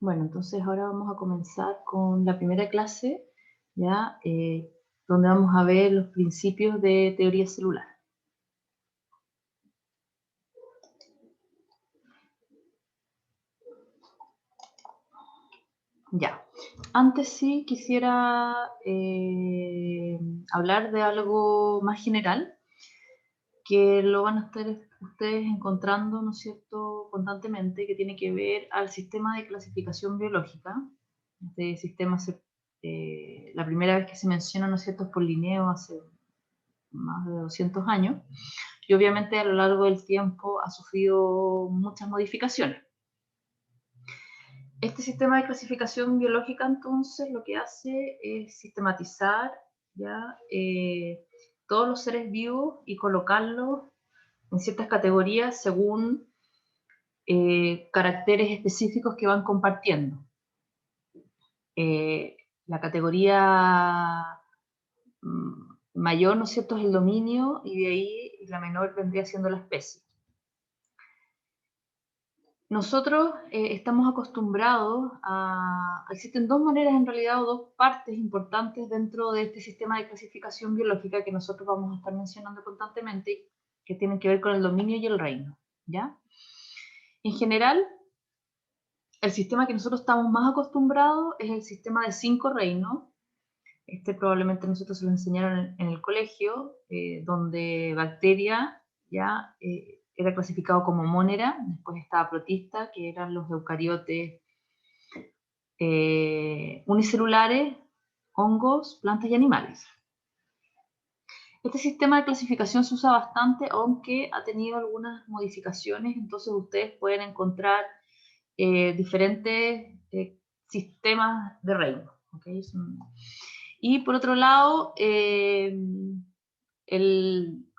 Bueno, entonces ahora vamos a comenzar con la primera clase, ¿ya? Donde vamos a ver los principios de teoría celular. Ya. Antes sí quisiera hablar de algo más general, que lo van a estar ustedes encontrando, ¿no es cierto?, constantemente, que tiene que ver al sistema de clasificación biológica. Este sistema, la primera vez que se menciona, ¿no es cierto?, es por Linneo hace más de 200 años, y obviamente a lo largo del tiempo ha sufrido muchas modificaciones. Este sistema de clasificación biológica, entonces, lo que hace es sistematizar, ¿ya? Todos los seres vivos y colocarlos en ciertas categorías según caracteres específicos que van compartiendo. La categoría mayor, ¿no es cierto?, es el dominio, y de ahí la menor vendría siendo la especie. Nosotros estamos acostumbrados a... Existen dos maneras en realidad, o dos partes importantes dentro de este sistema de clasificación biológica que nosotros vamos a estar mencionando constantemente, que tienen que ver con el dominio y el reino, ¿ya? En general, el sistema que nosotros estamos más acostumbrados es el sistema de 5 reinos. Este probablemente nosotros se lo enseñaron en el colegio, donde bacteria ya era clasificado como monera, después estaba protista, que eran los eucariotes unicelulares, hongos, plantas y animales. Este sistema de clasificación se usa bastante, aunque ha tenido algunas modificaciones, entonces ustedes pueden encontrar diferentes sistemas de reino. ¿Okay? Y por otro lado,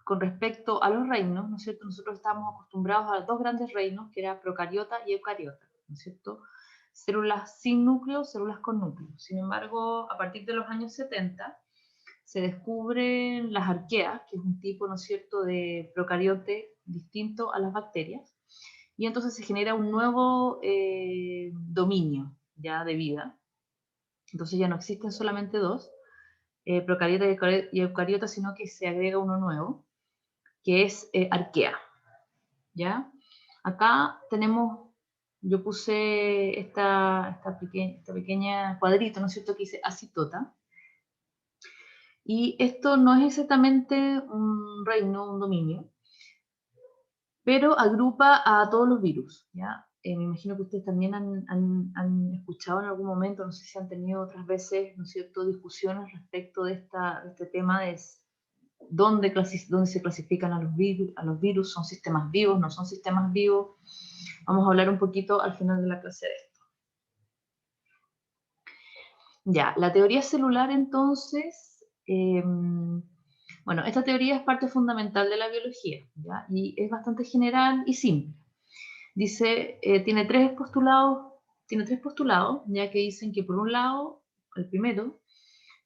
con respecto a los reinos, ¿no es cierto? Nosotros estamos acostumbrados a dos grandes reinos, que eran procariota y eucariota, ¿no es cierto? Células sin núcleo, células con núcleo. Sin embargo, a partir de los años 70, se descubren las arqueas, que es un tipo, ¿no es cierto?, de procariote distinto a las bacterias, y entonces se genera un nuevo dominio ya de vida. Entonces ya no existen solamente dos, procariota y eucariota, sino que se agrega uno nuevo, que es arquea, ¿ya? Acá tenemos, yo puse esta pequeña cuadrito, ¿no es cierto?, que dice acitota, y esto no es exactamente un reino, un dominio, pero agrupa a todos los virus, ¿ya? Me imagino que ustedes también han escuchado en algún momento, no sé si han tenido otras veces, ¿no es cierto?, discusiones respecto de este tema de dónde se clasifican a los virus, son sistemas vivos, no son sistemas vivos. Vamos a hablar un poquito al final de la clase de esto. Ya, la teoría celular entonces, bueno, esta teoría es parte fundamental de la biología, ¿ya? Y es bastante general y simple. Dice, tiene tres postulados, ya que dicen que por un lado, el primero,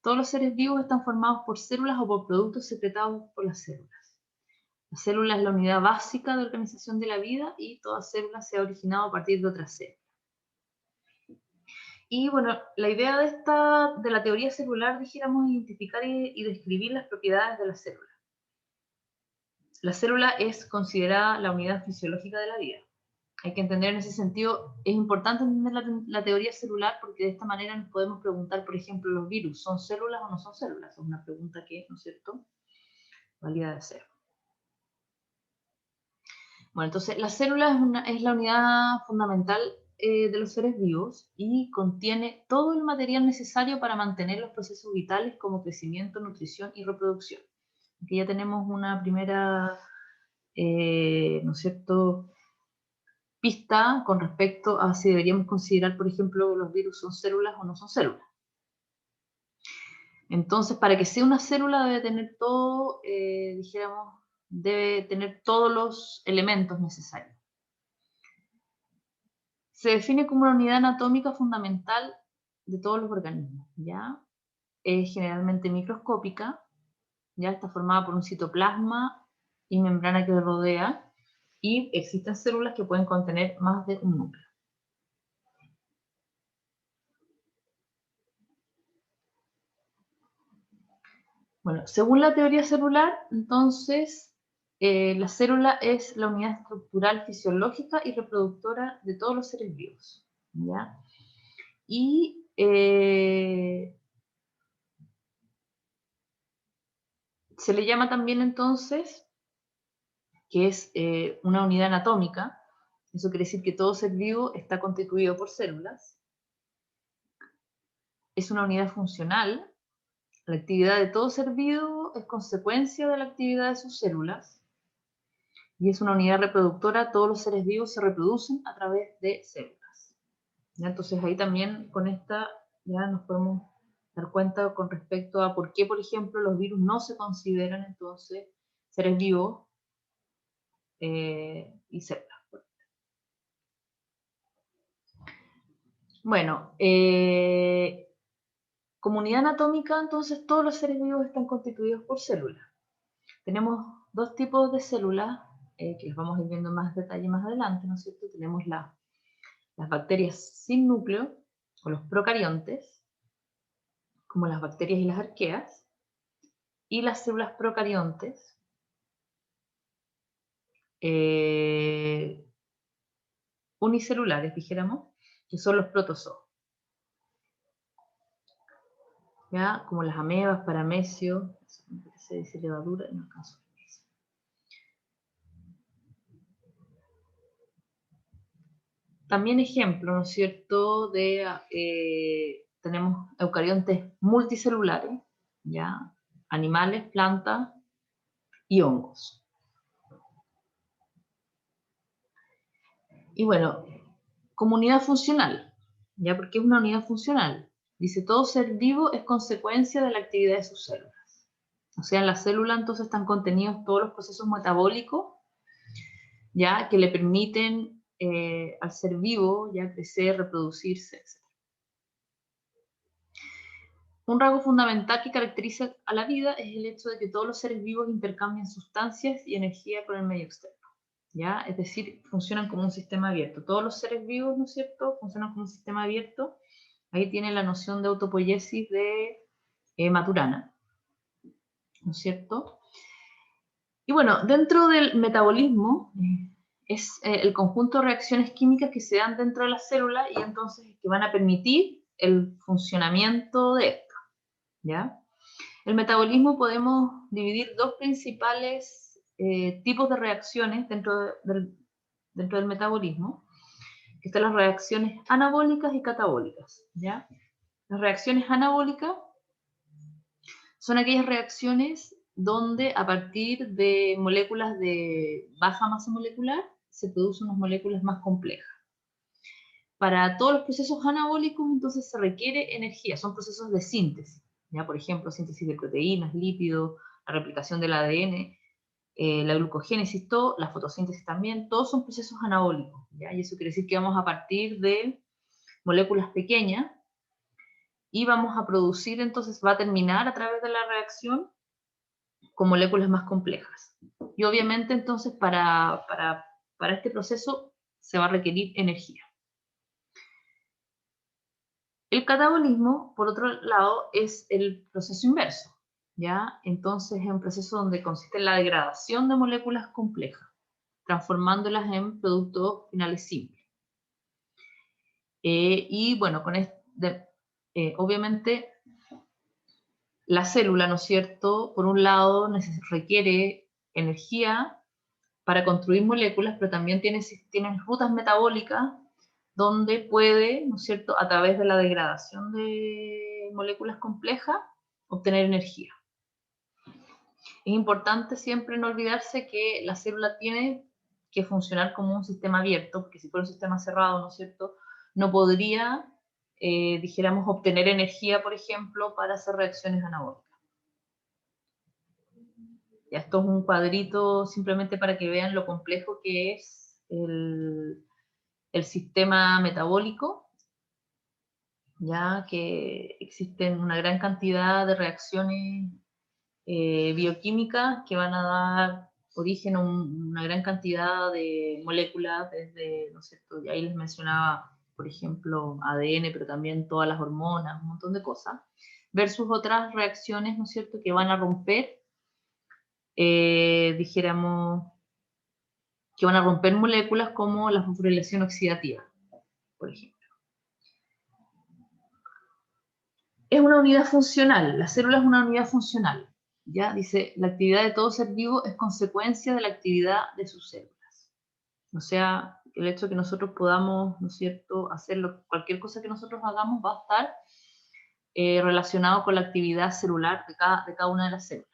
todos los seres vivos están formados por células o por productos secretados por las células. La célula es la unidad básica de organización de la vida y toda célula se ha originado a partir de otra célula. Y bueno, la idea de la teoría celular, dijéramos, identificar y describir las propiedades de la célula. La célula es considerada la unidad fisiológica de la vida. Hay que entender en ese sentido, es importante entender la teoría celular, porque de esta manera nos podemos preguntar, por ejemplo, ¿los virus son células o no son células? Es una pregunta que, ¿no es cierto?, valida de hacer. Bueno, entonces la célula es la unidad fundamental de los seres vivos y contiene todo el material necesario para mantener los procesos vitales como crecimiento, nutrición y reproducción. Aquí ya tenemos una primera, ¿no es cierto?, pista con respecto a si deberíamos considerar, por ejemplo, los virus son células o no son células. Entonces, para que sea una célula debe tener todo, dijéramos, debe tener todos los elementos necesarios. Se define como una unidad anatómica fundamental de todos los organismos, ¿ya? Es generalmente microscópica, ya está formada por un citoplasma y membrana que lo rodea, y existen células que pueden contener más de un núcleo. Bueno, según la teoría celular, entonces, la célula es la unidad estructural fisiológica y reproductora de todos los seres vivos, ¿ya? Y se le llama también entonces que es una unidad anatómica. Eso quiere decir que todo ser vivo está constituido por células. Es una unidad funcional. La actividad de todo ser vivo es consecuencia de la actividad de sus células. Y es una unidad reproductora. Todos los seres vivos se reproducen a través de células. ¿Ya? Entonces ahí también con esta ya nos podemos dar cuenta con respecto a por qué, por ejemplo, los virus no se consideran entonces seres vivos y células. Bueno, comunidad anatómica, entonces todos los seres vivos están constituidos por células. Tenemos dos tipos de células, que las vamos a ir viendo en más detalle más adelante, ¿no es cierto? Tenemos las bacterias sin núcleo, o los procariontes, como las bacterias y las arqueas, y las células procariontes, unicelulares, dijéramos, que son los protozoos, ¿ya? Como las amebas, paramecios, se dice levadura, no alcanzo. También ejemplo, ¿no es cierto?, tenemos eucariontes multicelulares, ¿ya? Animales, plantas y hongos. Y bueno, comunidad funcional, ¿ya? Porque es una unidad funcional. Dice, todo ser vivo es consecuencia de la actividad de sus células. O sea, en la célula entonces están contenidos todos los procesos metabólicos, ¿ya? Que le permiten al ser vivo ya crecer, reproducirse, etc. Un rasgo fundamental que caracteriza a la vida es el hecho de que todos los seres vivos intercambian sustancias y energía con el medio externo, ¿ya? Es decir, funcionan como un sistema abierto. Todos los seres vivos, ¿no es cierto?, funcionan como un sistema abierto. Ahí tiene la noción de autopoiesis de Maturana, ¿no es cierto? Y bueno, dentro del metabolismo es el conjunto de reacciones químicas que se dan dentro de la célula y entonces que van a permitir el funcionamiento de esta, ¿ya? El metabolismo podemos dividir dos principales tipos de reacciones dentro del metabolismo, que están las reacciones anabólicas y catabólicas, ¿ya? Las reacciones anabólicas son aquellas reacciones donde a partir de moléculas de baja masa molecular se producen unas moléculas más complejas. Para todos los procesos anabólicos entonces se requiere energía, son procesos de síntesis, ¿ya? Por ejemplo, síntesis de proteínas, lípidos, la replicación del ADN, la glucogénesis, la fotosíntesis también, todos son procesos anabólicos, ¿ya? Y eso quiere decir que vamos a partir de moléculas pequeñas y vamos a producir, entonces va a terminar a través de la reacción con moléculas más complejas. Y obviamente entonces para este proceso se va a requerir energía. El catabolismo, por otro lado, es el proceso inverso, ¿ya? Entonces es un proceso donde consiste en la degradación de moléculas complejas, transformándolas en productos finales simples. Y bueno, obviamente la célula, ¿no es cierto?, por un lado requiere energía para construir moléculas, pero también tiene rutas metabólicas donde puede, ¿no es cierto?, a través de la degradación de moléculas complejas, obtener energía. Es importante siempre no olvidarse que la célula tiene que funcionar como un sistema abierto, porque si fuera un sistema cerrado, ¿no es cierto?, no podría, dijéramos, obtener energía, por ejemplo, para hacer reacciones anabólicas. Ya, esto es un cuadrito simplemente para que vean lo complejo que es el sistema metabólico, ya que existen una gran cantidad de reacciones bioquímicas que van a dar origen a una gran cantidad de moléculas, desde, ¿no es cierto?, y ahí les mencionaba, por ejemplo, ADN, pero también todas las hormonas, un montón de cosas. versus otras reacciones, ¿no es cierto?, que van a romper, dijéramos, que van a romper moléculas como la fosforilación oxidativa, por ejemplo. Es una unidad funcional, la célula es una unidad funcional, ¿ya? Dice, la actividad de todo ser vivo es consecuencia de la actividad de sus células. O sea, el hecho de que nosotros podamos, ¿no es cierto?, cualquier cosa que nosotros hagamos va a estar relacionado con la actividad celular de cada una de las células.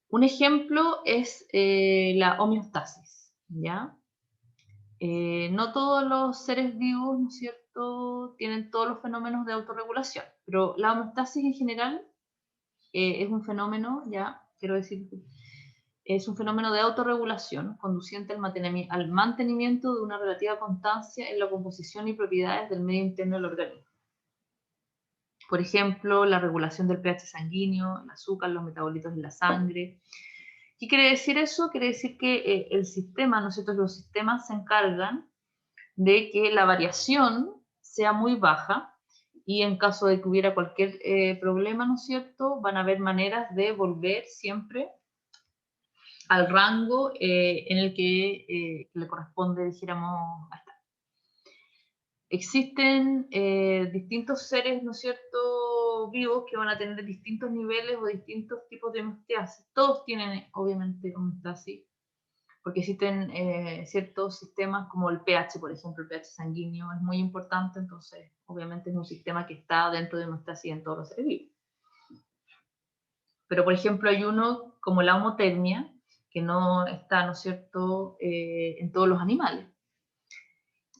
Un ejemplo es la homeostasis, ¿ya? No todos los seres vivos, ¿no es cierto?, tienen todos los fenómenos de autorregulación, pero la homeostasis en general es un fenómeno, ya quiero decir, es un fenómeno de autorregulación conduciente al mantenimiento de una relativa constancia en la composición y propiedades del medio interno del organismo. Por ejemplo, la regulación del pH sanguíneo, el azúcar, los metabolitos en la sangre. ¿Qué quiere decir eso? Quiere decir que el sistema, ¿no es cierto?, los sistemas se encargan de que la variación sea muy baja y en caso de que hubiera cualquier problema, ¿no es cierto?, van a haber maneras de volver siempre al rango en el que le corresponde, dijéramos, a estar. Existen distintos seres, ¿no es cierto?, vivos que van a tener distintos niveles o distintos tipos de homeostasis. Todos tienen, obviamente, homeostasis, porque existen ciertos sistemas como el pH, por ejemplo, el pH sanguíneo es muy importante, entonces obviamente es un sistema que está dentro de homeostasis en todos los seres vivos. Pero, por ejemplo, hay uno como la homotermia, que no está, ¿no es cierto?, en todos los animales.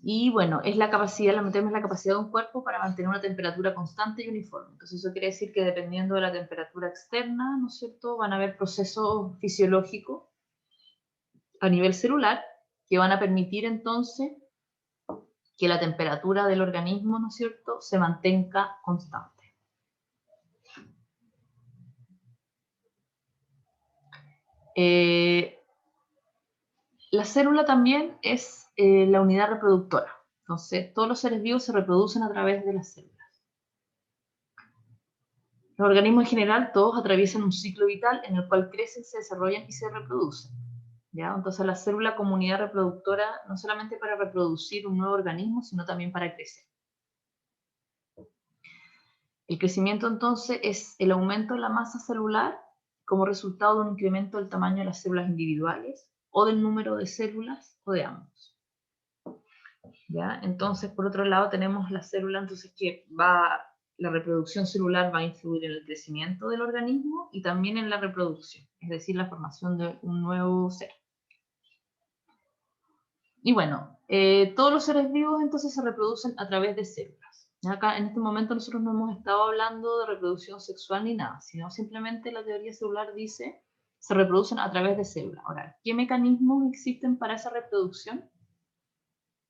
Y bueno, la homeotermia es la capacidad de un cuerpo para mantener una temperatura constante y uniforme. Entonces eso quiere decir que dependiendo de la temperatura externa, ¿no es cierto?, van a haber procesos fisiológicos a nivel celular que van a permitir entonces que la temperatura del organismo, ¿no es cierto?, se mantenga constante. La célula también es la unidad reproductora. Entonces, todos los seres vivos se reproducen a través de las células. Los organismos en general, todos atraviesan un ciclo vital en el cual crecen, se desarrollan y se reproducen, ¿ya? Entonces, la célula como unidad reproductora no solamente para reproducir un nuevo organismo, sino también para crecer. El crecimiento, entonces, es el aumento de la masa celular como resultado de un incremento del tamaño de las células individuales, o del número de células, o de ambos. ¿Ya? Entonces, por otro lado, tenemos la célula, entonces, la reproducción celular va a influir en el crecimiento del organismo y también en la reproducción, es decir, la formación de un nuevo ser. Y bueno, todos los seres vivos entonces se reproducen a través de células. Acá en este momento nosotros no hemos estado hablando de reproducción sexual ni nada, sino simplemente la teoría celular dice se reproducen a través de células. Ahora, ¿qué mecanismos existen para esa reproducción?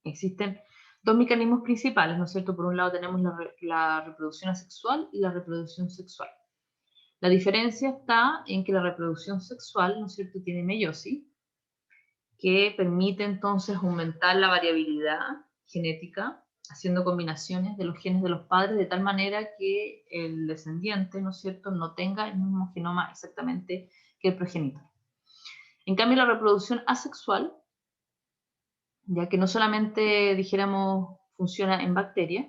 Existen dos mecanismos principales, ¿no es cierto? Por un lado tenemos la reproducción asexual y la reproducción sexual. La diferencia está en que la reproducción sexual, ¿no es cierto?, tiene meiosis, que permite entonces aumentar la variabilidad genética, haciendo combinaciones de los genes de los padres de tal manera que el descendiente, ¿no es cierto?, no tenga el mismo genoma exactamente que el progenitor. En cambio, la reproducción asexual, ya que no solamente, dijéramos, funciona en bacterias,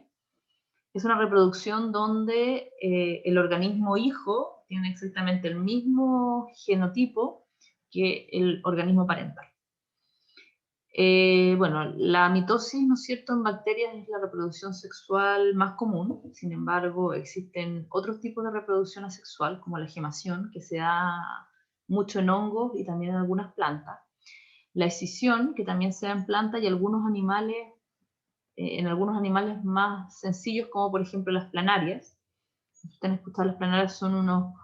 es una reproducción donde el organismo hijo tiene exactamente el mismo genotipo que el organismo parental. Bueno, la mitosis, ¿no es cierto?, en bacterias es la reproducción sexual más común. Sin embargo, existen otros tipos de reproducción asexual, como la gemación, que se da mucho en hongos y también en algunas plantas. La escisión, que también se da en plantas y algunos animales, en algunos animales más sencillos, como por ejemplo las planarias. Si ustedes han escuchado, las planarias son unos,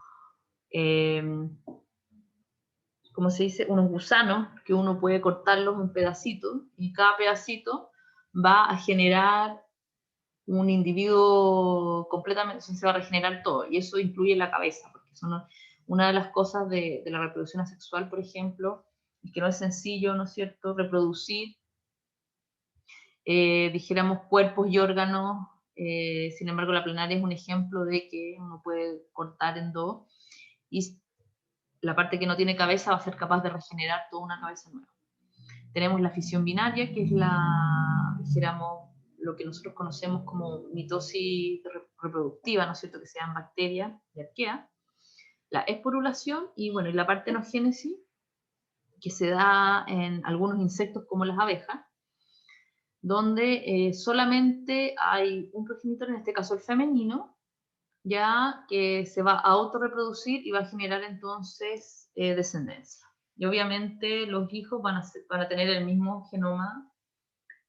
¿cómo se dice?, unos gusanos que uno puede cortarlos en pedacitos y cada pedacito va a generar un individuo completamente, se va a regenerar todo, y eso incluye la cabeza, porque son una de las cosas de la reproducción asexual, por ejemplo, es que no es sencillo, ¿no es cierto?, reproducir, dijéramos, cuerpos y órganos Sin embargo, la plenaria es un ejemplo de que uno puede cortar en dos y la parte que no tiene cabeza va a ser capaz de regenerar toda una cabeza nueva. Tenemos la fisión binaria, que es dijéramos, lo que nosotros conocemos como mitosis reproductiva, ¿no es cierto?, que se dan bacterias y arqueas. La esporulación y, bueno, y la partenogénesis, que se da en algunos insectos como las abejas, donde solamente hay un progenitor, en este caso el femenino, ya que se va a autorreproducir y va a generar entonces descendencia. Y obviamente los hijos van a tener el mismo genoma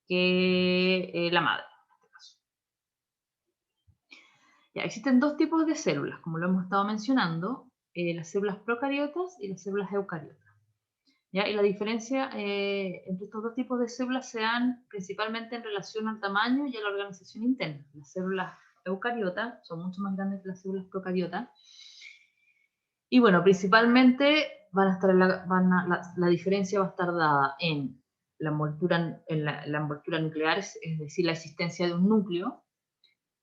que la madre, en este caso. Ya, existen dos tipos de células, como lo hemos estado mencionando, las células procariotas y las células eucariotas. ¿Ya? Y la diferencia entre estos dos tipos de células se dan principalmente en relación al tamaño y a la organización interna. Las células eucariotas son mucho más grandes que las células procariotas. Y bueno, principalmente la diferencia va a estar dada en la envoltura nuclear, es decir, la existencia de un núcleo,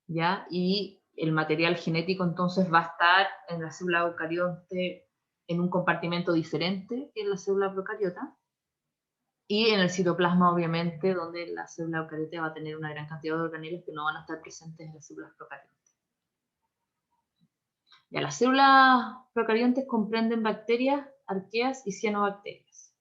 ¿ya? Y el material genético entonces va a estar en la célula eucariote en un compartimento diferente que en la célula procariota, y en el citoplasma, obviamente, donde la célula eucariota va a tener una gran cantidad de organelos que no van a estar presentes en las células procariotas. Ya, las células procariontes comprenden bacterias, arqueas y cianobacterias.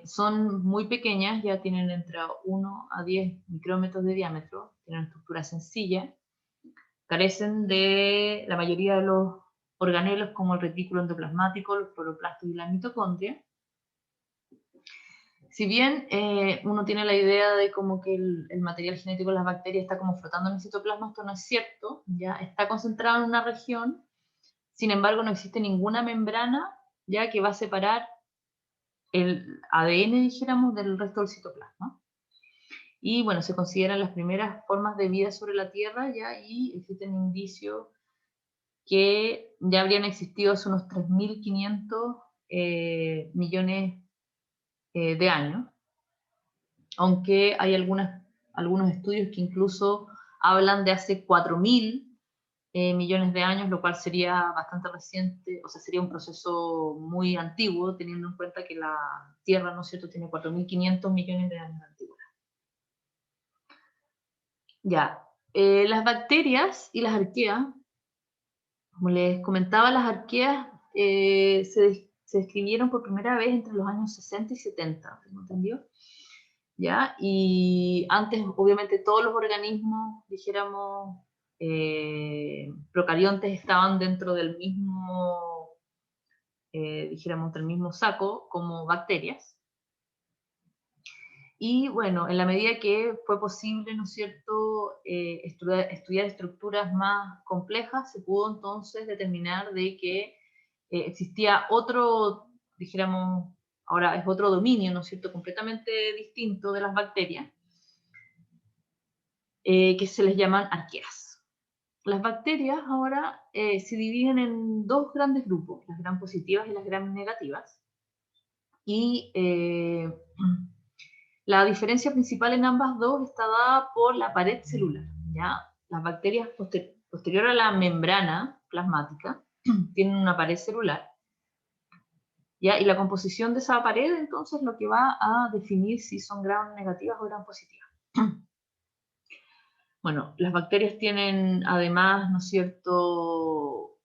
Son muy pequeñas, ya tienen entre 1 a 10 micrómetros de diámetro, tienen una estructura sencilla, carecen de la mayoría de los organelos como el retículo endoplasmático, los cloroplastos y la mitocondria. Si bien uno tiene la idea de como que el material genético de las bacterias está como flotando en el citoplasma, esto no es cierto, ya está concentrado en una región, sin embargo no existe ninguna membrana ya que va a separar el ADN, dijéramos, del resto del citoplasma. Y bueno, se consideran las primeras formas de vida sobre la Tierra ya, y existen indicios que ya habrían existido hace unos 3.500 millones de años, aunque hay algunos estudios que incluso hablan de hace 4.000 millones de años, lo cual sería bastante reciente, o sea, sería un proceso muy antiguo, teniendo en cuenta que la Tierra, ¿no es cierto?, tiene 4.500 millones de años de antigüedad. Ya, las bacterias y las arqueas, como les comentaba, las arqueas se describieron por primera vez entre los años 60 y 70, ¿me entendió? ¿Ya? Y antes, obviamente, todos los organismos, dijéramos, procariontes estaban dentro del mismo, dijéramos, del mismo saco como bacterias. Y bueno, en la medida que fue posible, ¿no es cierto?, estudiar estructuras más complejas, se pudo entonces determinar de que existía otro, dijéramos, ahora es otro dominio, ¿no es cierto?, completamente distinto de las bacterias, que se les llaman arqueas. Las bacterias ahora se dividen en dos grandes grupos, las gram positivas y las gram negativas, y la diferencia principal en ambas dos está dada por la pared celular, ¿ya? Las bacterias posterior a la membrana plasmática tienen una pared celular, ¿ya? Y la composición de esa pared, entonces, lo que va a definir si son gram negativas o gram positivas. Bueno, las bacterias tienen además, ¿no es cierto?,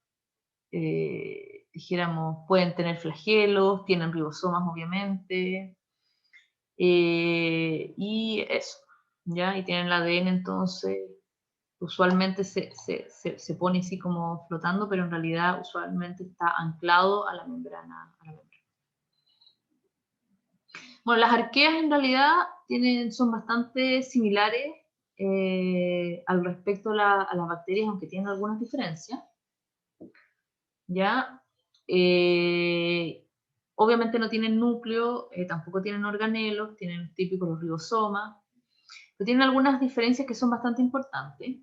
dijéramos, pueden tener flagelos, tienen ribosomas, obviamente, y eso, ¿ya? Y tienen el ADN, entonces, usualmente se pone así como flotando, pero en realidad usualmente está anclado a la membrana. Bueno, las arqueas en realidad son bastante similares al respecto a las bacterias, aunque tienen algunas diferencias, ¿ya? Obviamente no tienen núcleo, tampoco tienen organelos, tienen típicos los ribosomas, pero tienen algunas diferencias que son bastante importantes.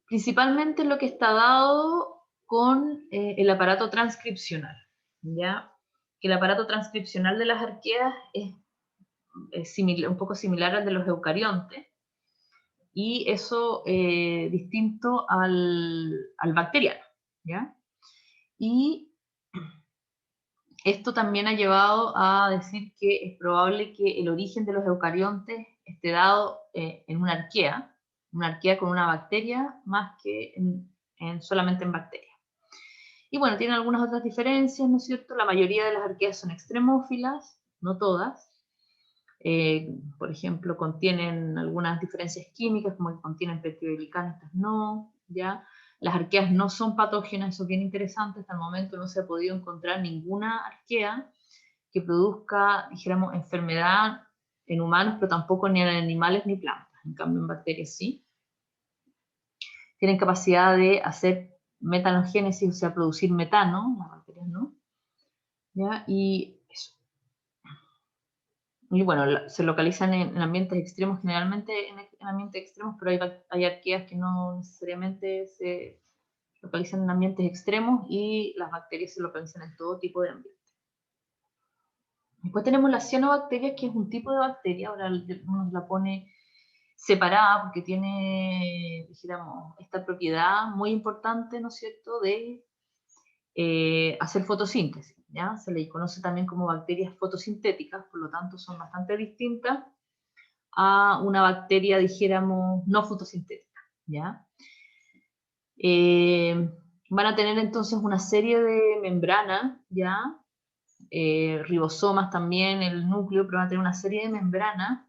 Principalmente lo que está dado con el aparato transcripcional, ¿ya? Que el aparato transcripcional de las arqueas es un poco similar al de los eucariontes, y eso distinto al bacteriano, ¿ya? Y esto también ha llevado a decir que es probable que el origen de los eucariontes esté dado en una arquea con una bacteria más que solamente en bacterias. Y bueno, tiene algunas otras diferencias, ¿no es cierto? La mayoría de las arqueas son extremófilas, no todas. Por ejemplo, contienen algunas diferencias químicas, como que contienen peptidoglicanos, estas no, ¿ya? Las arqueas no son patógenas, eso es bien interesante, hasta el momento no se ha podido encontrar ninguna arquea que produzca, dijéramos, enfermedad en humanos, pero tampoco ni en animales ni plantas, en cambio en bacterias sí. Tienen capacidad de hacer metanogénesis, o sea, producir metano, las bacterias no, ¿ya? Y eso. Y bueno, se localizan en ambientes extremos, generalmente en ambientes extremos, pero hay arqueas que no necesariamente se localizan en ambientes extremos y las bacterias se localizan en todo tipo de ambientes. Después tenemos las cianobacterias, que es un tipo de bacteria, ahora uno la pone separada porque tiene, dijéramos, esta propiedad muy importante, ¿no es cierto?, de hacer fotosíntesis, ¿ya? Se le conoce también como bacterias fotosintéticas, por lo tanto son bastante distintas a una bacteria, dijéramos, no fotosintética, ¿ya? Van a tener entonces una serie de membranas, ¿ya? Ribosomas también, el núcleo, pero van a tener una serie de membranas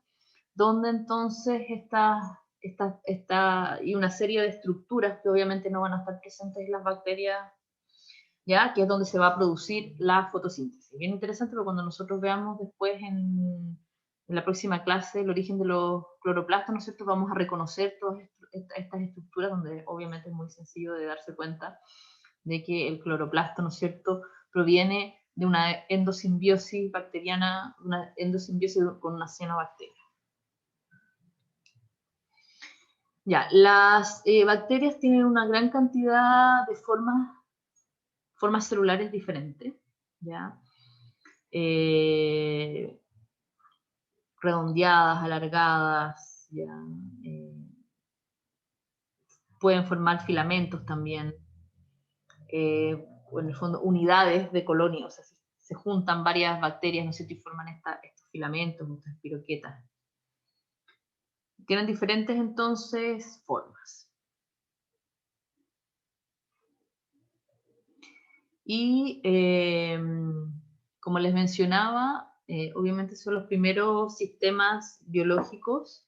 donde entonces y una serie de estructuras que obviamente no van a estar presentes en las bacterias, ¿ya? Que es donde se va a producir la fotosíntesis. Bien interesante, porque cuando nosotros veamos después en la próxima clase el origen de los cloroplastos, ¿no es cierto?, vamos a reconocer todas estas estructuras, donde obviamente es muy sencillo de darse cuenta de que el cloroplasto, ¿no es cierto?, proviene de una endosimbiosis bacteriana, una endosimbiosis con una cianobacteria. Ya, las bacterias tienen una gran cantidad de formas celulares diferentes, ¿ya? Redondeadas, alargadas, ¿ya? Pueden formar filamentos también, o en el fondo unidades de colonia, o sea, se juntan varias bacterias, ¿no es cierto?, y forman estos filamentos, estas espiroquetas. Tienen diferentes entonces formas. Y como les mencionaba, obviamente son los primeros sistemas biológicos,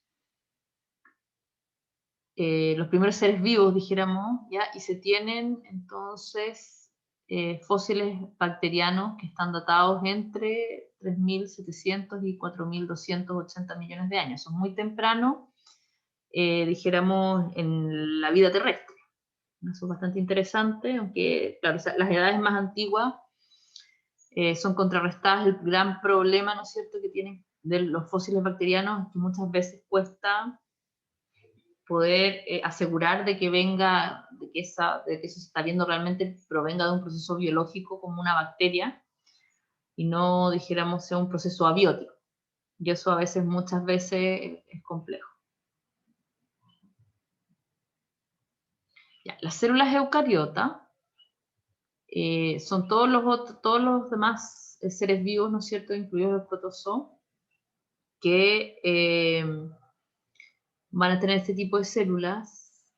los primeros seres vivos, dijéramos, ¿ya? Y se tienen entonces fósiles bacterianos que están datados entre 3.700 y 4.280 millones de años. Son muy tempranos, dijéramos, en la vida terrestre. Eso es bastante interesante, aunque, claro, las edades más antiguas son contrarrestadas. El gran problema, ¿no es cierto?, que tienen de los fósiles bacterianos es que muchas veces cuesta poder asegurar de que venga, de que eso se está viendo realmente provenga de un proceso biológico como una bacteria y no, dijéramos, sea un proceso abiótico. Y eso a veces, muchas veces, es complejo. Ya, las células eucariotas son todos los demás seres vivos, ¿no es cierto?, incluidos el protozoo, que van a tener este tipo de células.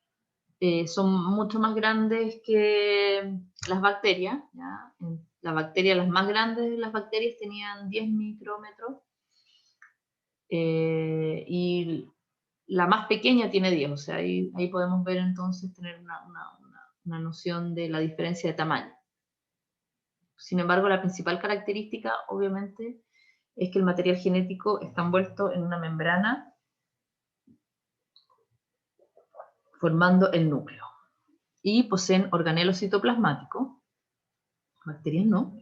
Son mucho más grandes que las bacterias, ¿ya? Las más grandes de las bacterias tenían 10 micrómetros, y la más pequeña tiene 10, o sea, ahí podemos ver entonces, tener una noción de la diferencia de tamaño. Sin embargo, la principal característica, obviamente, es que el material genético está envuelto en una membrana formando el núcleo. Y poseen organelos citoplasmáticos, bacterias no.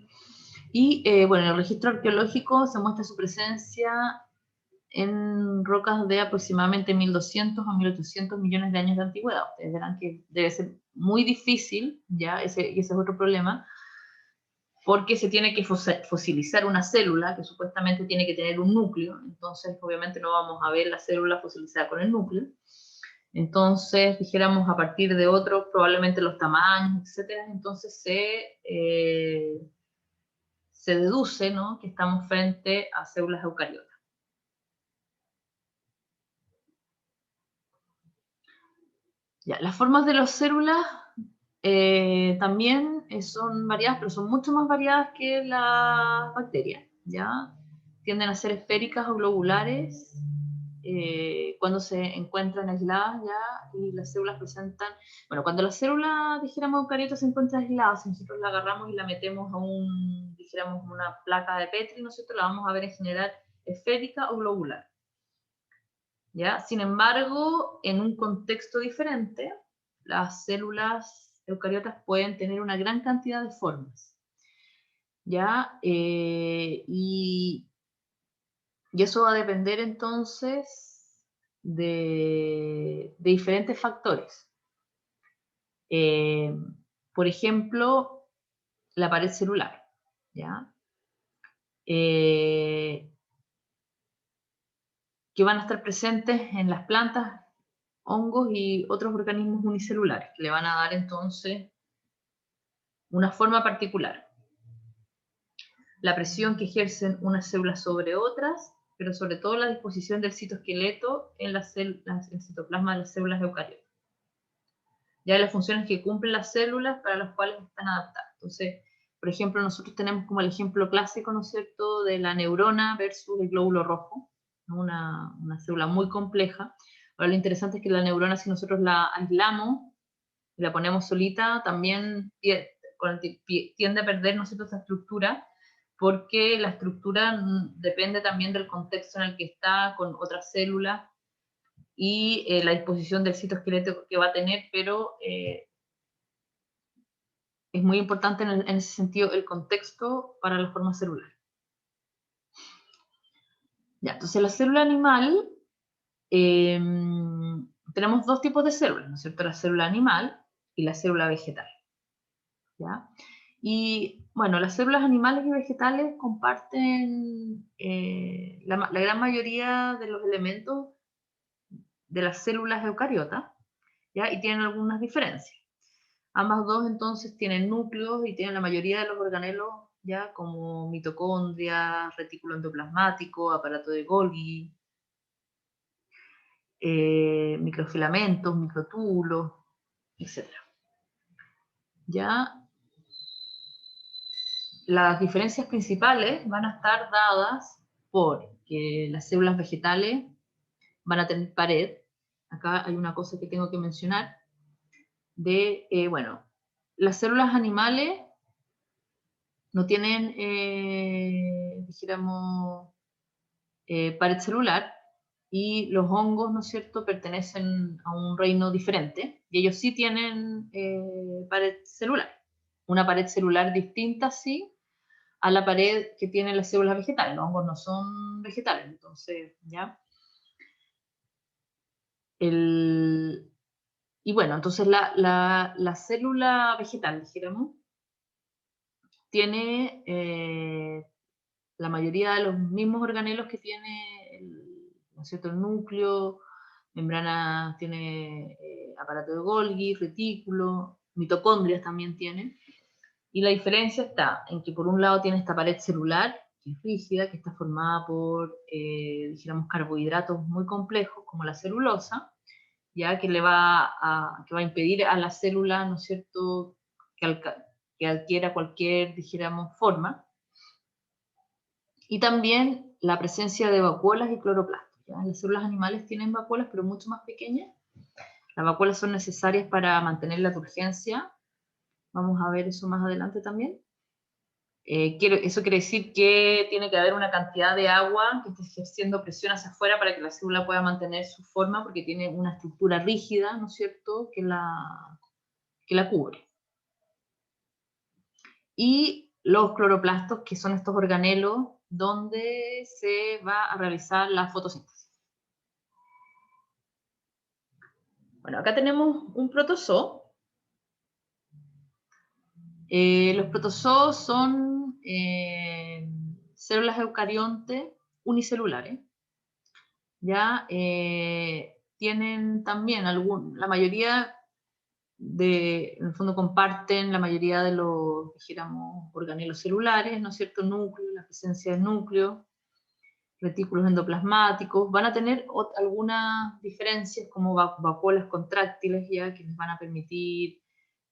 Y bueno, en el registro arqueológico se muestra su presencia en rocas de aproximadamente 1.200 a 1.800 millones de años de antigüedad. Ustedes verán que debe ser muy difícil, ¿ya? Y ese es otro problema, porque se tiene que fosilizar una célula que supuestamente tiene que tener un núcleo, entonces obviamente no vamos a ver la célula fosilizada con el núcleo. Entonces, dijéramos, a partir de otros, probablemente los tamaños, etcétera, entonces se deduce, ¿no?, que estamos frente a células eucariotas. Ya, las formas de las células también son variadas, pero son mucho más variadas que las bacterias, ¿ya? Tienden a ser esféricas o globulares cuando se encuentran aisladas, ¿ya? Y las células presentan... Bueno, cuando la célula, dijéramos, eucariota se encuentra aislada, si nosotros la agarramos y la metemos a dijéramos, una placa de Petri, ¿no es cierto?, la vamos a ver en general esférica o globular, ¿ya? Sin embargo, en un contexto diferente, las células eucariotas pueden tener una gran cantidad de formas, ¿ya? Y eso va a depender entonces de diferentes factores. Por ejemplo, la pared celular, ¿ya? Que van a estar presentes en las plantas, hongos y otros organismos unicelulares, que le van a dar entonces una forma particular. La presión que ejercen unas células sobre otras, pero sobre todo la disposición del citoesqueleto en el citoplasma de las células eucariotas. Ya las funciones que cumplen las células para las cuales están adaptadas. Entonces, por ejemplo, nosotros tenemos como el ejemplo clásico, ¿no es cierto?, de la neurona versus el glóbulo rojo, ¿no? Una célula muy compleja. Ahora lo interesante es que la neurona, si nosotros la aislamos y la ponemos solita, también tiende a perder, ¿no es cierto?, esa estructura, porque la estructura depende también del contexto en el que está, con otras células, y la disposición del citoesqueleto que va a tener, pero es muy importante en ese sentido el contexto para la forma celular. Ya, entonces la célula animal, tenemos dos tipos de células, ¿no es cierto?, la célula animal y la célula vegetal, ¿ya? Y bueno, las células animales y vegetales comparten la gran mayoría de los elementos de las células eucariotas, ¿ya? Y tienen algunas diferencias. Ambas dos entonces tienen núcleos y tienen la mayoría de los organelos, ya, como mitocondria, retículo endoplasmático, aparato de Golgi, microfilamentos, microtúbulos, etc. Ya, las diferencias principales van a estar dadas por que las células vegetales van a tener pared. Acá hay una cosa que tengo que mencionar, bueno, las células animales no tienen, dijéramos, pared celular, y los hongos, ¿no es cierto?, pertenecen a un reino diferente, y ellos sí tienen pared celular. Una pared celular distinta, sí, a la pared que tienen las células vegetales. Los hongos no son vegetales, entonces, ¿ya? Y bueno, entonces la célula vegetal, dijéramos, tiene la mayoría de los mismos organelos que tiene ¿no es cierto?, el núcleo, membrana, tiene aparato de Golgi, retículo, mitocondrias también tiene. Y la diferencia está en que por un lado tiene esta pared celular, que es rígida, que está formada por, dijéramos, carbohidratos muy complejos, como la celulosa, ya que va a impedir a la célula, ¿no es cierto?, que adquiera cualquier, dijéramos, forma. Y también la presencia de vacuolas y cloroplastos. ¿Ya? Las células animales tienen vacuolas, pero mucho más pequeñas. Las vacuolas son necesarias para mantener la turgencia. Vamos a ver eso más adelante también. Eso quiere decir que tiene que haber una cantidad de agua que esté ejerciendo presión hacia afuera para que la célula pueda mantener su forma, porque tiene una estructura rígida, ¿no es cierto?, que la cubre. Y los cloroplastos, que son estos organelos donde se va a realizar la fotosíntesis. Bueno, acá tenemos un protozoo. Los protozoos son células eucariontes unicelulares. ¿Ya? Tienen también la mayoría en el fondo comparten la mayoría de los, dijéramos, organelos celulares, ¿no es cierto? Núcleo, la presencia de núcleo, retículos endoplasmáticos, van a tener algunas diferencias como vacuolas contráctiles, ya, que les van a permitir,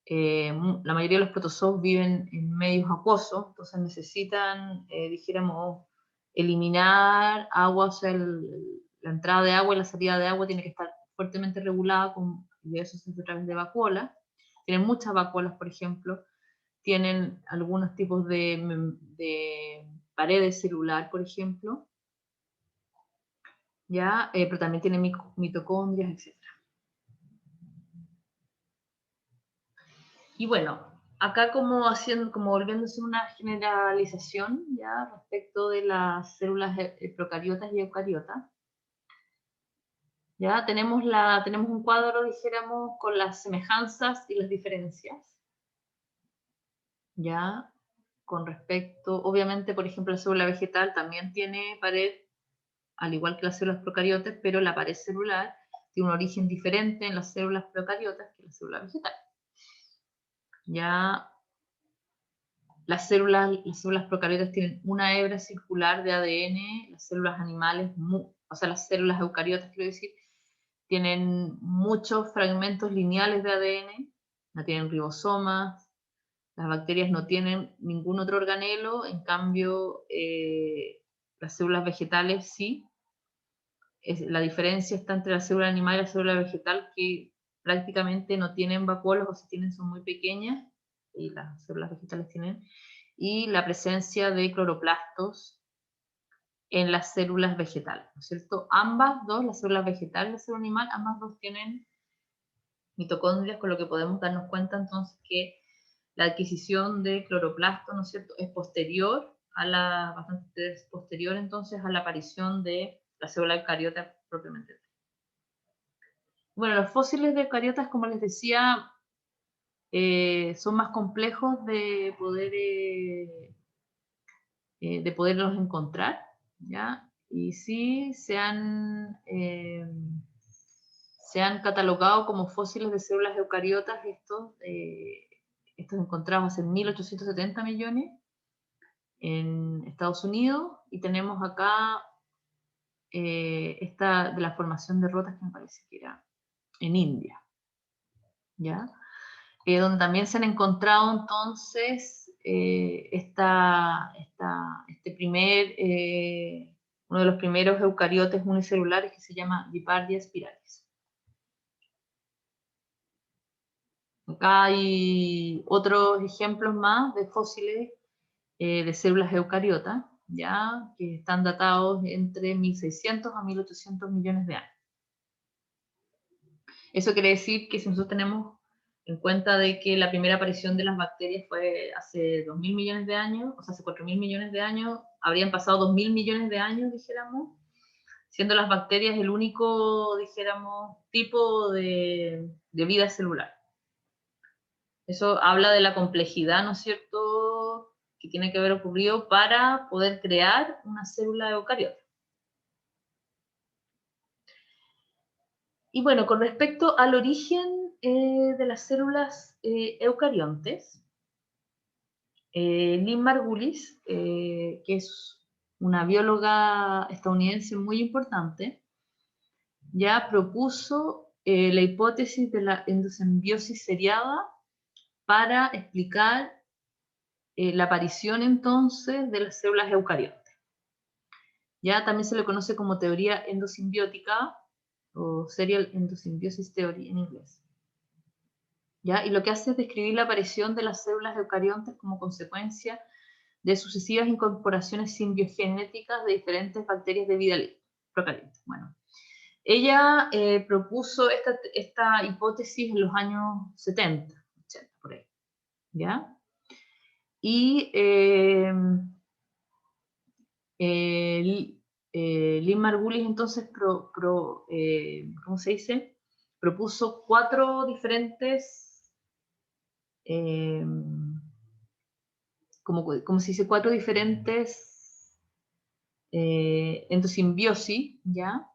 la mayoría de los protozoos viven en medios acuosos, entonces necesitan, dijéramos, eliminar agua, o sea, la entrada de agua y la salida de agua tiene que estar fuertemente regulada, y eso se hace a través de vacuolas. Tienen muchas vacuolas, por ejemplo, tienen algunos tipos de paredes celular, por ejemplo, ¿ya? Pero también tienen mitocondrias, etc. Y bueno, acá como volviéndose una generalización, ¿ya? Respecto de las células procariotas y eucariotas, ¿ya? Tenemos un cuadro, dijéramos, con las semejanzas y las diferencias, ¿ya? Con respecto, obviamente, por ejemplo, la célula vegetal también tiene pared, al igual que las células procariotas, pero la pared celular tiene un origen diferente en las células procariotas que en las células vegetales. Ya las células procariotas tienen una hebra circular de ADN, las células animales, o sea, las células eucariotas, quiero decir, tienen muchos fragmentos lineales de ADN, no tienen ribosomas, las bacterias no tienen ningún otro organelo, en cambio, las células vegetales sí. La diferencia está entre la célula animal y la célula vegetal, que prácticamente no tienen vacuolos, o si tienen son muy pequeñas, y las células vegetales tienen, y la presencia de cloroplastos en las células vegetales, ¿no es cierto? Ambas dos, las células vegetales y la célula animal, ambas dos tienen mitocondrias, con lo que podemos darnos cuenta entonces que la adquisición de cloroplastos, ¿no es cierto?, es posterior bastante posterior entonces a la aparición de la célula eucariota propiamente. Bueno, los fósiles de eucariotas, como les decía, son más complejos de poderlos encontrar, ¿ya? Y sí se han catalogado como fósiles de células eucariotas estos encontrados hace 1870 millones en Estados Unidos, y tenemos acá esta de la formación de rotas que me parece que era en India, ¿ya? Donde también se han encontrado entonces uno de los primeros eucariotes unicelulares, que se llama Vipardia spiralis. Acá hay otros ejemplos más de fósiles de células eucariotas, ya, que están datados entre 1600 a 1800 millones de años. Eso quiere decir que si nosotros tenemos en cuenta de que la primera aparición de las bacterias fue hace 2000 millones de años, o sea, hace 4000 millones de años, habrían pasado 2000 millones de años, dijéramos, siendo las bacterias el único, dijéramos, tipo de vida celular. Eso habla de la complejidad, ¿no es cierto?, que tiene que haber ocurrido para poder crear una célula eucariota. Y bueno, con respecto al origen de las células eucariontes, Lynn Margulis, que es una bióloga estadounidense muy importante, ya propuso la hipótesis de la endosimbiosis seriada para explicar la aparición entonces de las células eucariontes. Ya también se le conoce como teoría endosimbiótica o Serial Endosymbiosis Theory en inglés. ¿Ya? Y lo que hace es describir la aparición de las células eucariontes como consecuencia de sucesivas incorporaciones simbiogenéticas de diferentes bacterias de vida procariota. Bueno, ella propuso esta hipótesis en los años 70, 80, por ahí. ¿Ya? Y Lynn Margulis entonces ¿cómo se dice? Propuso 4 diferentes como se dice, 4 diferentes endosimbiosis, ¿ya?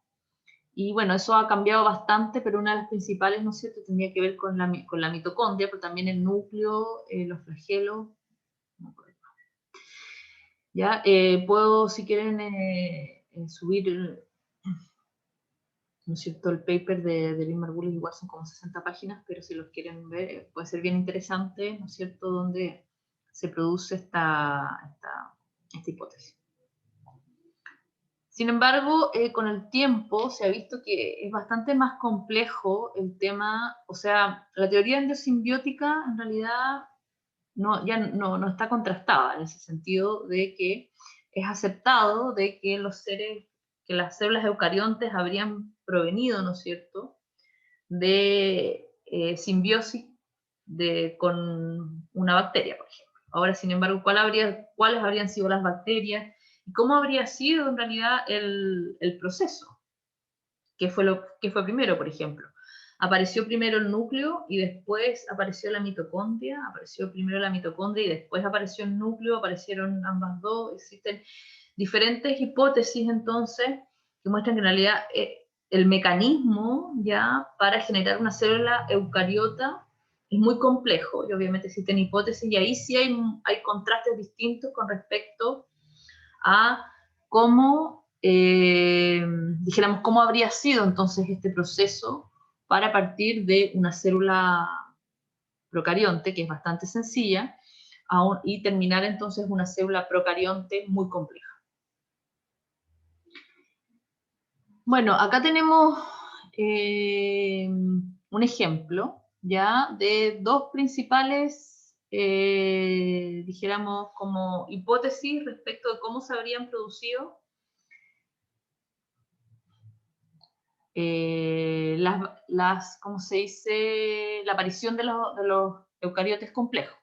Y bueno, eso ha cambiado bastante, pero una de las principales, ¿no es cierto?, tenía que ver con la mitocondria, pero también el núcleo, los flagelos. No puedo. Ya, puedo, si quieren, subir, ¿no es cierto?, el paper de Lynn Margulis, igual son como 60 páginas, pero si los quieren ver, puede ser bien interesante, ¿no es cierto?, donde se produce esta hipótesis. Sin embargo, con el tiempo se ha visto que es bastante más complejo el tema, o sea, la teoría endosimbiótica en realidad ya no está contrastada en ese sentido de que es aceptado de que que las células eucariontes habrían provenido, ¿no es cierto?, de simbiosis con una bacteria, por ejemplo. Ahora, sin embargo, ¿cuáles habrían sido las bacterias? ¿Y cómo habría sido en realidad el proceso? ¿Qué fue primero, por ejemplo? ¿Apareció primero el núcleo y después apareció la mitocondria? ¿Apareció primero la mitocondria y después apareció el núcleo? ¿Aparecieron ambas dos? Existen diferentes hipótesis, entonces, que muestran que en realidad el mecanismo ya para generar una célula eucariota es muy complejo, y obviamente existen hipótesis, y ahí sí hay contrastes distintos con respecto a cómo, dijéramos, cómo habría sido entonces este proceso para partir de una célula procarionte, que es bastante sencilla, y terminar entonces una célula procarionte muy compleja. Bueno, acá tenemos un ejemplo, ¿ya?, de dos principales, dijéramos, como hipótesis respecto de cómo se habrían producido ¿cómo se dice?, la aparición de los eucariotes complejos.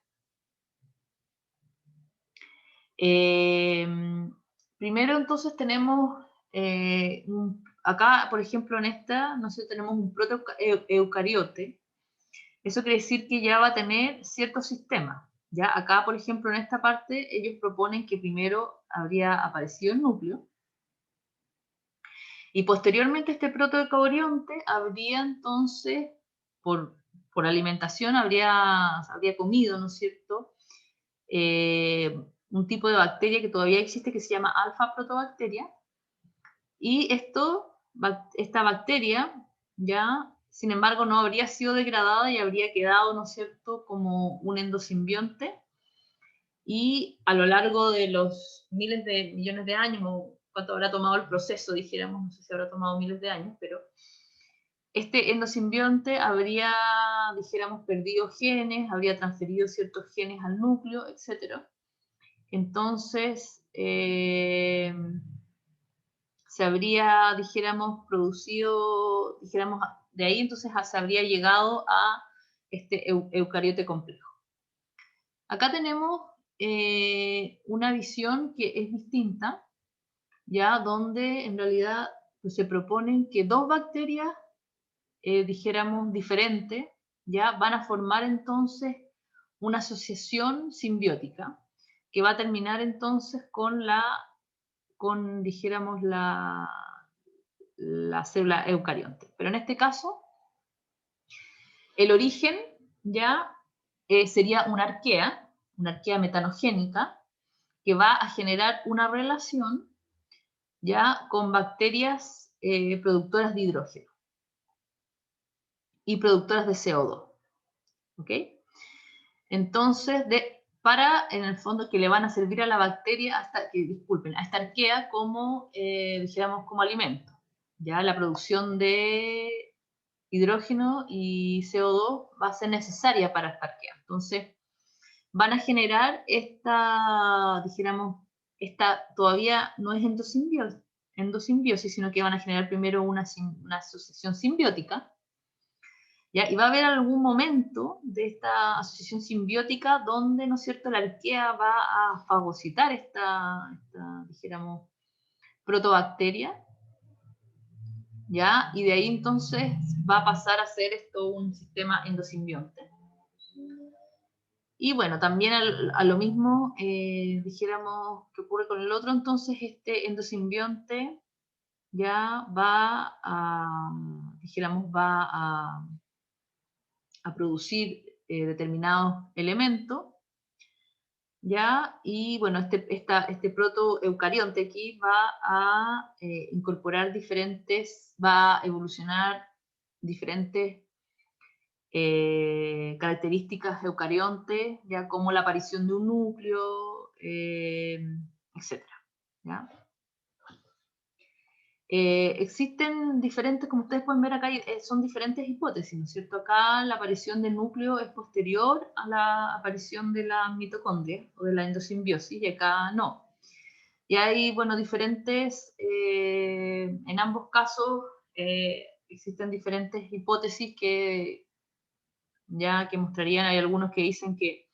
Primero, entonces, tenemos acá, por ejemplo, en esta, no sé, tenemos un protoeucariote. Eso quiere decir que ya va a tener cierto sistema. ¿Ya? Acá, por ejemplo, en esta parte, ellos proponen que primero habría aparecido el núcleo, y posteriormente este protoeucarionte habría entonces, por alimentación, habría comido, ¿no es cierto?, un tipo de bacteria que todavía existe que se llama alfa-protobacteria, y esta bacteria ya, sin embargo, no habría sido degradada y habría quedado, ¿no es cierto?, como un endosimbionte, y a lo largo de los miles de millones de años, o cuánto habrá tomado el proceso, dijéramos, no sé si habrá tomado miles de años, pero este endosimbionte habría, dijéramos, perdido genes, habría transferido ciertos genes al núcleo, etc. Entonces, se habría, dijéramos, producido, dijéramos, de ahí entonces se habría llegado a este eucariote complejo. Acá tenemos una visión que es distinta, ya, donde en realidad pues, se proponen que dos bacterias, dijéramos, diferentes, ya van a formar entonces una asociación simbiótica que va a terminar entonces dijéramos, la célula eucarionte. Pero en este caso, el origen ya sería una arquea metanogénica, que va a generar una relación ya con bacterias productoras de hidrógeno y productoras de CO2. ¿Ok? Entonces, en el fondo, que le van a servir a la bacteria, a esta arquea como, dijéramos, como alimento. Ya la producción de hidrógeno y CO2 va a ser necesaria para esta arquea. Entonces, van a generar dijéramos, todavía no es endosimbiosis, sino que van a generar primero una asociación simbiótica, ¿ya? Y va a haber algún momento de esta asociación simbiótica donde, ¿no es cierto?, la arquea va a fagocitar dijéramos, protobacteria, ¿ya? Y de ahí entonces va a pasar a ser esto un sistema endosimbionte. Y bueno, también a lo mismo, dijéramos que ocurre con el otro, entonces este endosimbionte ya va a, dijéramos, va a producir determinados elementos, ¿ya? Y bueno, este protoeucarionte aquí va a incorporar va a evolucionar diferentes características eucariontes, ya como la aparición de un núcleo, etc. ¿Ya? Existen diferentes, como ustedes pueden ver acá, son diferentes hipótesis, ¿no es cierto? Acá la aparición del núcleo es posterior a la aparición de la mitocondria o de la endosimbiosis, y acá no. Y hay, bueno, diferentes, en ambos casos existen diferentes hipótesis que mostrarían, hay algunos que dicen que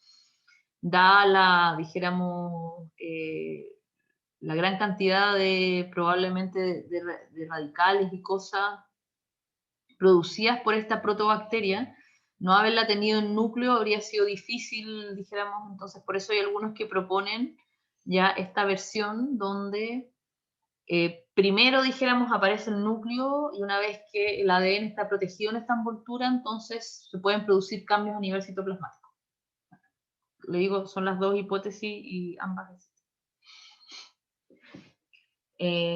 da dijéramos, la gran cantidad probablemente de radicales y cosas producidas por esta protobacteria, no haberla tenido en núcleo habría sido difícil, dijéramos, entonces por eso hay algunos que proponen ya esta versión donde primero, dijéramos, aparece el núcleo y una vez que el ADN está protegido en esta envoltura, entonces se pueden producir cambios a nivel citoplasmático. Le digo, son las dos hipótesis y ambas existen.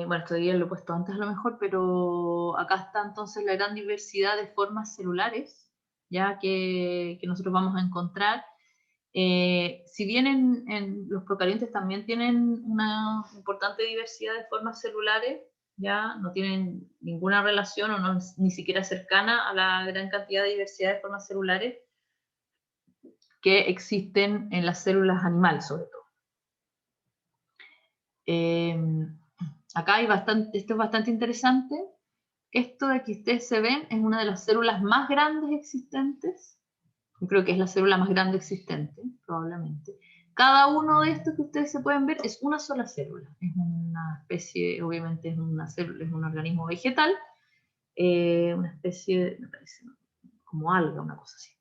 Bueno, esto ya lo he puesto antes a lo mejor, pero acá está entonces la gran diversidad de formas celulares, ya que nosotros vamos a encontrar. Si bien en los procariontes también tienen una importante diversidad de formas celulares, ya no tienen ninguna relación o no, ni siquiera cercana a la gran cantidad de diversidad de formas celulares que existen en las células animales, sobre todo. Acá hay esto es bastante interesante. Esto de que ustedes se ven es una de las células más grandes existentes. Yo creo que es la célula más grande existente, probablemente. Cada uno de estos que ustedes se pueden ver es una sola célula. Es una especie, obviamente es una célula, es un organismo vegetal, una especie, me parece, como alga, una cosa así.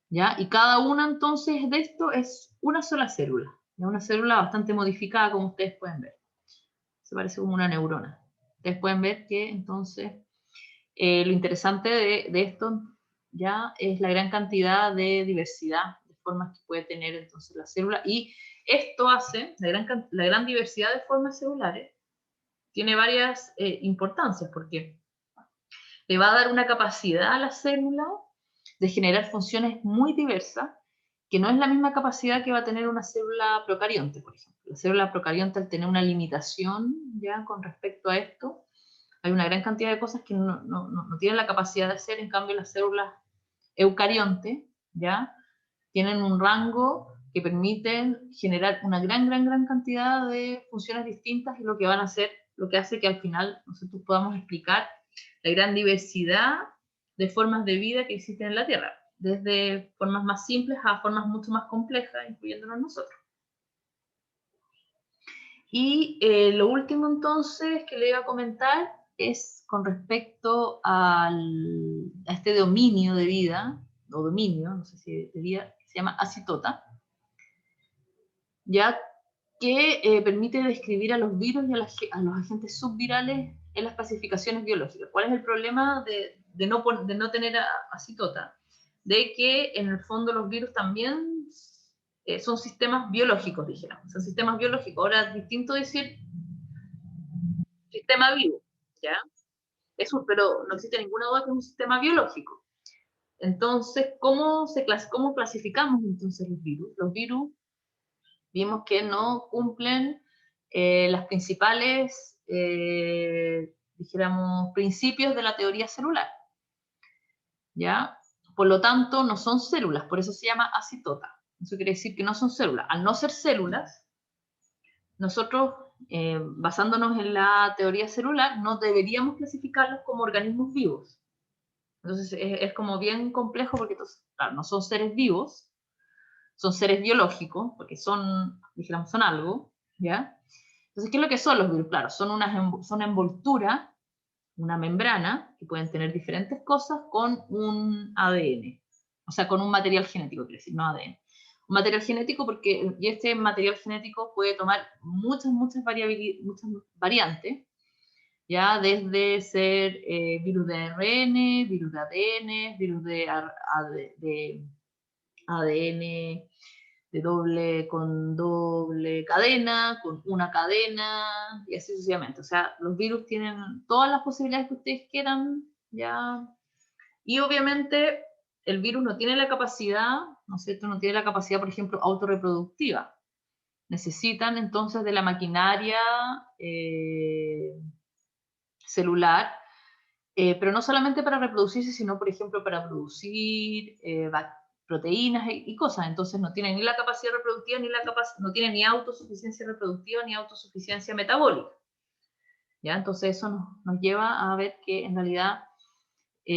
¿Ya? Y cada una entonces de esto es una sola célula. ¿Ya? Una célula bastante modificada, como ustedes pueden ver. Se parece como una neurona. Ustedes pueden ver que entonces lo interesante de esto ya es la gran cantidad de diversidad de formas que puede tener entonces la célula, y esto hace, la gran diversidad de formas celulares tiene varias importancias, porque le va a dar una capacidad a la célula de generar funciones muy diversas, que no es la misma capacidad que va a tener una célula procarionte, por ejemplo. La célula procarionte, al tener una limitación ya con respecto a esto, hay una gran cantidad de cosas que no tienen la capacidad de hacer. En cambio, las células eucarionte, ¿ya? Tienen un rango que permiten generar una gran cantidad de funciones distintas, y lo que van a hacer, lo que hace que al final nosotros podamos explicar la gran diversidad de formas de vida que existen en la Tierra, desde formas más simples a formas mucho más complejas, incluyéndonos nosotros. Y lo último entonces que le iba a comentar es con respecto a este dominio de vida, o dominio, no sé si de vida, que se llama acitota, ya que permite describir a los virus y a los agentes subvirales en las clasificaciones biológicas. ¿Cuál es el problema de no tener acitota? De que en el fondo los virus también son sistemas biológicos, dijéramos, son sistemas biológicos. Ahora es distinto decir sistema vivo, ¿ya? Pero no existe ninguna duda que es un sistema biológico. Entonces, ¿cómo clasificamos entonces los virus? Los virus vimos que no cumplen las principales, dijéramos, principios de la teoría celular, ¿ya? Por lo tanto, no son células, por eso se llama acitota. Eso quiere decir que no son células. Al no ser células, nosotros, basándonos en la teoría celular, no deberíamos clasificarlos como organismos vivos. Entonces es como bien complejo, porque entonces, claro, no son seres vivos, son seres biológicos, porque son, dijéramos, son algo, ¿ya? Entonces, ¿qué es lo que son los virus? Claro, son envoltura, una membrana, que pueden tener diferentes cosas con un ADN, o sea, con un material genético, quiere decir, no ADN. Material genético porque y este material genético puede tomar muchas variantes, ya desde ser virus de ARN, virus de ADN, virus de ADN con doble cadena, con una cadena, y así sucesivamente. O sea, los virus tienen todas las posibilidades que ustedes quieran, ya. Y obviamente el virus no tiene la capacidad, ¿no es cierto? No tiene la capacidad, por ejemplo, autorreproductiva. Necesitan entonces de la maquinaria celular, pero no solamente para reproducirse, sino, por ejemplo, para producir proteínas y cosas. Entonces no tienen ni la capacidad reproductiva, no tienen ni autosuficiencia reproductiva, ni autosuficiencia metabólica. ¿Ya? Entonces eso nos lleva a ver que en realidad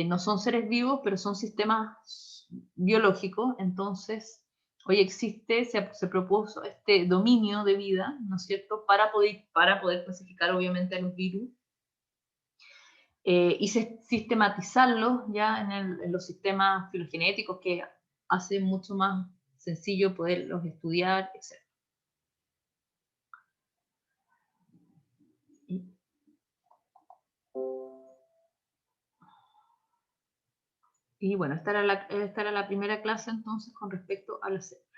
no son seres vivos, pero son sistemas biológicos. Entonces, hoy se propuso este dominio de vida, ¿no es cierto?, para poder clasificar obviamente a los virus y sistematizarlos ya en los sistemas filogenéticos, que hace mucho más sencillo poderlos estudiar, etc. Y bueno, esta era la primera clase entonces con respecto a las células.